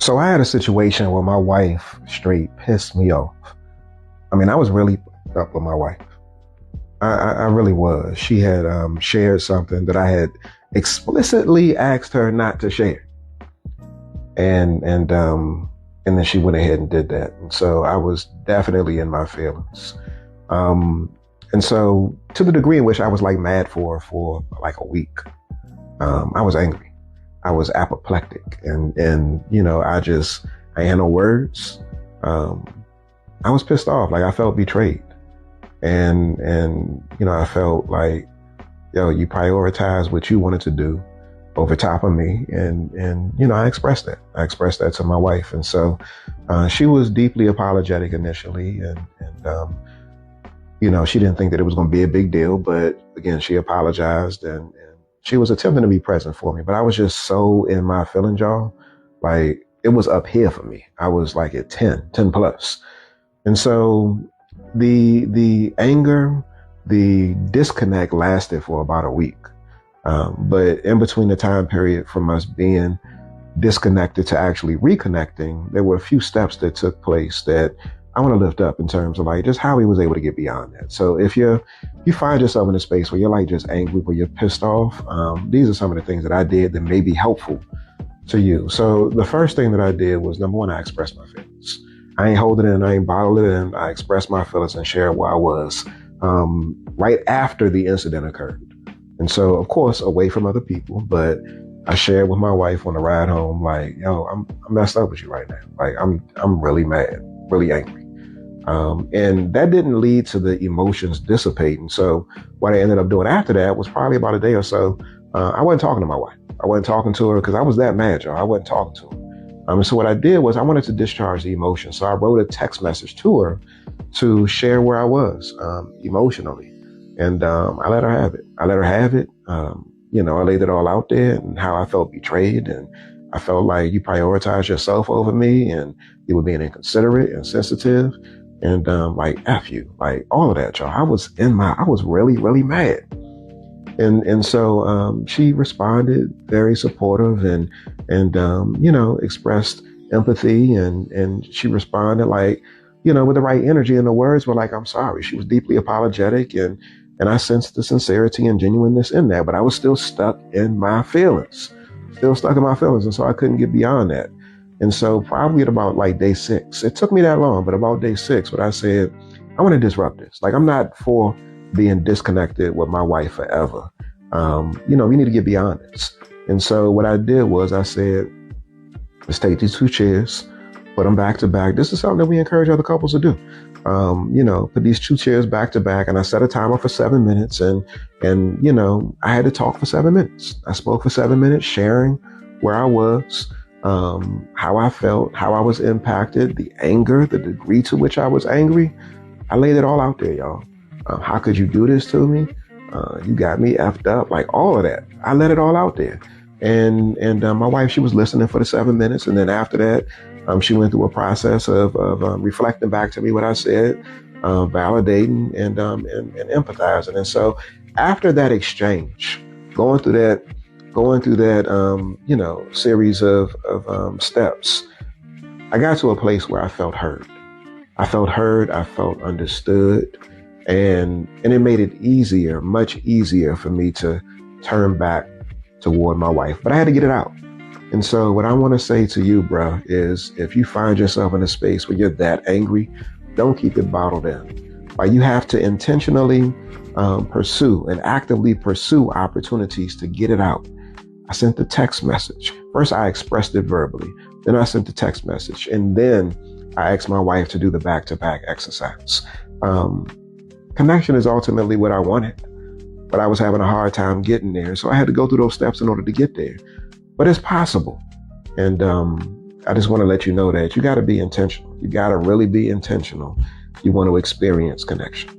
So I had a situation where my wife straight pissed me off. I mean, I was really up with my wife. I really was. She had shared something that I had explicitly asked her not to share, and then she went ahead and did that. And so I was definitely in my feelings. And so to the degree in which I was like mad for like a week, I was angry. I was apoplectic, and I had no words. I was pissed off. Like I felt betrayed, and I felt like, you prioritized what you wanted to do over top of me, and I expressed that. I expressed that to my wife, and so she was deeply apologetic initially, and she didn't think that it was going to be a big deal, but again, she apologized and she was attempting to be present for me, but I was just so in my feelings, y'all. Like it was up here for me. I was like at 10 plus. And so the anger, the disconnect lasted for about a week. But in between the time period from us being disconnected to actually reconnecting, there were a few steps that took place that I want to lift up in terms of like just how he was able to get beyond that. So if you find yourself in a space where you're like just angry, where you're pissed off, these are some of the things that I did that may be helpful to you. So the first thing that I did was, number one, I expressed my feelings. I ain't holding it in, I ain't bottling it in. I expressed my feelings and shared where I was right after the incident occurred. And so, of course, away from other people, but I shared with my wife on the ride home, like, I'm messed up with you right now. Like, I'm really mad, really angry. And that didn't lead to the emotions dissipating. So what I ended up doing after that was probably about a day or so. I wasn't talking to my wife. I wasn't talking to her because I was that mad, y'all. I wasn't talking to her. So what I did was I wanted to discharge the emotion. So I wrote a text message to her to share where I was emotionally. And I let her have it. I laid it all out there and how I felt betrayed. And I felt like you prioritized yourself over me and you were being inconsiderate and sensitive. And like F you, like all of that, y'all. I was really, really mad. And so she responded very supportive and expressed empathy and she responded like, with the right energy, and the words were like, I'm sorry. She was deeply apologetic and I sensed the sincerity and genuineness in that, but I was still stuck in my feelings. And so I couldn't get beyond that. And so probably at about like day 6, it took me that long, but about day 6, what I said, I want to disrupt this. Like I'm not for being disconnected with my wife forever. We need to get beyond this. And so what I did was I said, let's take these 2 chairs, put them back to back. This is something that we encourage other couples to do. Put these 2 chairs back to back, and I set a timer for 7 minutes and I had to talk for 7 minutes. I spoke for 7 minutes, sharing where I was, how I felt, how I was impacted, the anger, the degree to which I was angry. I laid it all out there, y'all. How could you do this to me? You got me effed up, like all of that. I let it all out there. And my wife, she was listening for the 7 minutes. And then after that, she went through a process of reflecting back to me what I said, validating and empathizing. And so after that exchange, going through that, series of steps, I got to a place where I felt heard. I felt understood. And it made it easier, much easier for me to turn back toward my wife. But I had to get it out. And so what I want to say to you, bro, is if you find yourself in a space where you're that angry, don't keep it bottled in. Like you have to intentionally pursue and actively pursue opportunities to get it out. I sent the text message. First, I expressed it verbally. Then I sent the text message. And then I asked my wife to do the back-to-back exercise. Connection is ultimately what I wanted, but I was having a hard time getting there. So I had to go through those steps in order to get there. But it's possible. And I just want to let you know that you got to be intentional. You got to really be intentional. You want to experience connection.